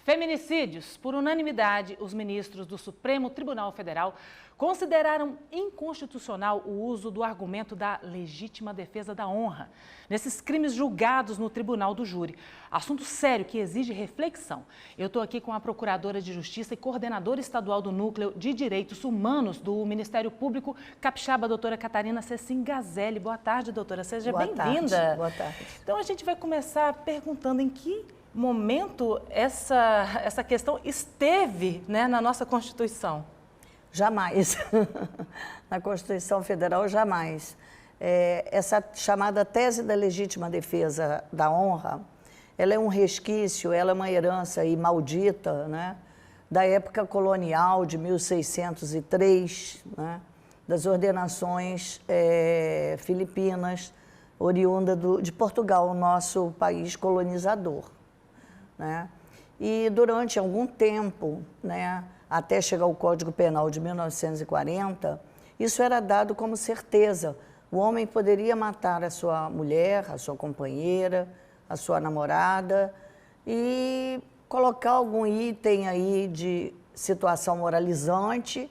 Feminicídios. Por unanimidade, os ministros do Supremo Tribunal Federal consideraram inconstitucional o uso do argumento da legítima defesa da honra nesses crimes julgados no Tribunal do Júri. Assunto sério que exige reflexão. Eu estou aqui com a Procuradora de Justiça e coordenadora estadual do Núcleo de Direitos Humanos do Ministério Público Capixaba, doutora Catarina Cecim Gazelli. Boa tarde, doutora. Seja bem-vinda. Boa tarde. Então, a gente vai começar perguntando em que momento essa questão esteve, né, na nossa Constituição. Jamais. Na Constituição Federal, jamais. Essa chamada tese da legítima defesa da honra, ela é um resquício, ela é uma herança aí maldita, né, da época colonial de 1603, né, das ordenações filipinas, oriunda de Portugal, nosso país colonizador. Né? E durante algum tempo, né, até chegar ao Código Penal de 1940, isso era dado como certeza. O homem poderia matar a sua mulher, a sua companheira, a sua namorada e colocar algum item aí de situação moralizante,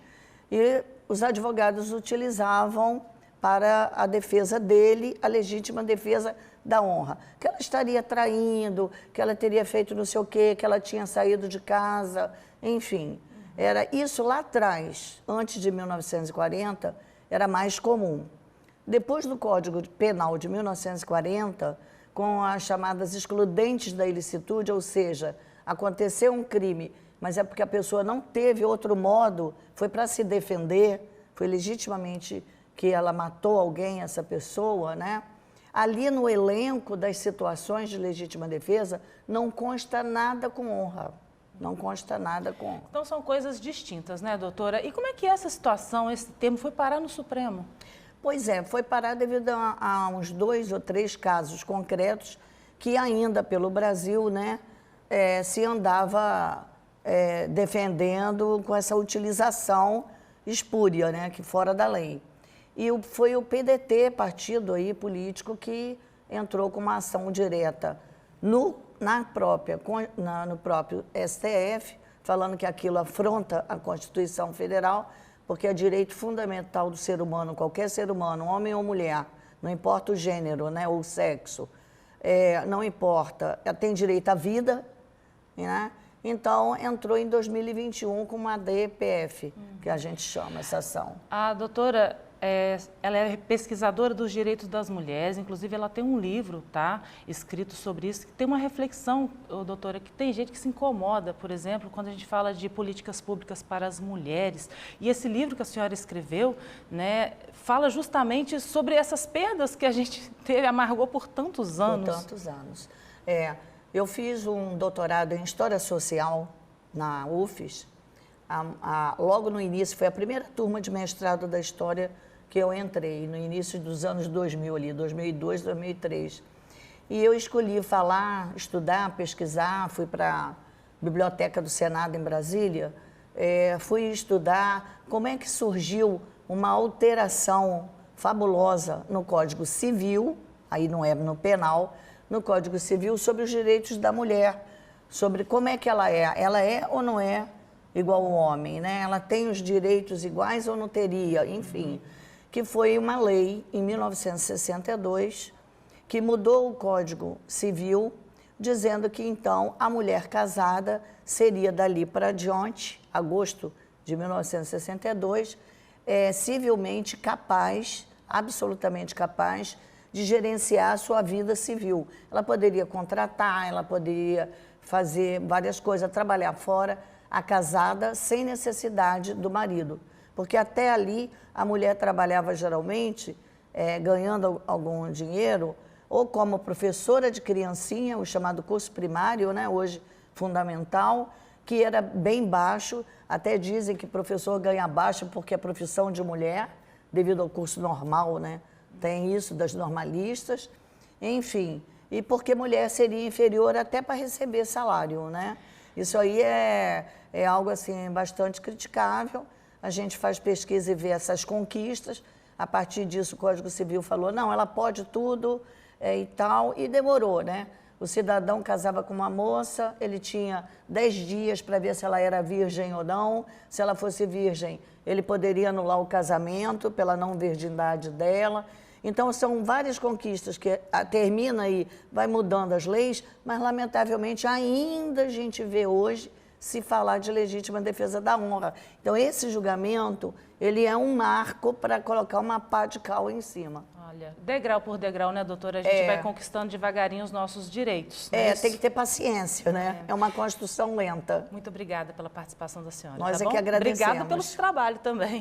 e os advogados utilizavam para a defesa dele, a legítima defesa da honra. Que ela estaria traindo, que ela teria feito não sei o quê, que ela tinha saído de casa, enfim. Era isso lá atrás, antes de 1940, era mais comum. Depois do Código Penal de 1940, com as chamadas excludentes da ilicitude, ou seja, aconteceu um crime, mas é porque a pessoa não teve outro modo, foi para se defender, foi legitimamente que ela matou alguém, essa pessoa, né? Ali no elenco das situações de legítima defesa, não consta nada com honra. Não consta nada com honra. Então são coisas distintas, né, doutora? E como é que essa situação, esse termo, foi parar no Supremo? Pois é, foi parar devido a uns 2 ou 3 casos concretos que ainda pelo Brasil, né, se andava defendendo com essa utilização espúria, né, que fora da lei. E foi o PDT, partido aí político, que entrou com uma ação direta no próprio STF, falando que aquilo afronta a Constituição Federal, porque é direito fundamental do ser humano, qualquer ser humano, homem ou mulher, não importa o gênero, né, ou o sexo, não importa, tem direito à vida, né? Então, entrou em 2021 com uma DPF, que a gente chama essa ação. A doutora, ela é pesquisadora dos direitos das mulheres, inclusive ela tem um livro, tá, escrito sobre isso, que tem uma reflexão, doutora, que tem gente que se incomoda, por exemplo, quando a gente fala de políticas públicas para as mulheres. E esse livro que a senhora escreveu, né, fala justamente sobre essas perdas que a gente teve, amargou por tantos anos. Por tantos anos. Eu fiz um doutorado em História Social na UFES. Logo no início, foi a primeira turma de mestrado da História que eu entrei, no início dos anos 2000, ali, 2002, 2003. E eu escolhi falar, estudar, pesquisar, fui para a Biblioteca do Senado em Brasília, fui estudar como é que surgiu uma alteração fabulosa no Código Civil, aí não é no penal, no Código Civil, sobre os direitos da mulher, sobre como é que ela é ou não é igual ao homem, né? Ela tem os direitos iguais ou não teria, enfim, que foi uma lei em 1962 que mudou o Código Civil, dizendo que então a mulher casada seria dali para diante, agosto de 1962, civilmente capaz, absolutamente capaz, de gerenciar a sua vida civil. Ela poderia contratar, ela poderia fazer várias coisas, trabalhar fora, a casada, sem necessidade do marido. Porque até ali a mulher trabalhava geralmente, ganhando algum dinheiro, ou como professora de criancinha, o chamado curso primário, né, hoje fundamental, que era bem baixo. Até dizem que professor ganha baixo porque é profissão de mulher, devido ao curso normal, né? Tem isso das normalistas, enfim, e porque mulher seria inferior até para receber salário, né? Isso aí é algo assim bastante criticável. A gente faz pesquisa e vê essas conquistas. A partir disso, o Código Civil falou, não, ela pode tudo e tal, e demorou, né? O cidadão casava com uma moça, ele tinha 10 dias para ver se ela era virgem ou não. Se ela fosse virgem, ele poderia anular o casamento pela não virgindade dela. Então, são várias conquistas que termina e vai mudando as leis, mas, lamentavelmente, ainda a gente vê hoje se falar de legítima defesa da honra. Então, esse julgamento, ele é um marco para colocar uma pá de cal em cima. Olha, degrau por degrau, né, doutora? A gente vai conquistando devagarinho os nossos direitos. Tem que ter paciência, né? É uma construção lenta. Muito obrigada pela participação da senhora. Nós tá é que bom? agradecemos. Obrigada pelo trabalho também.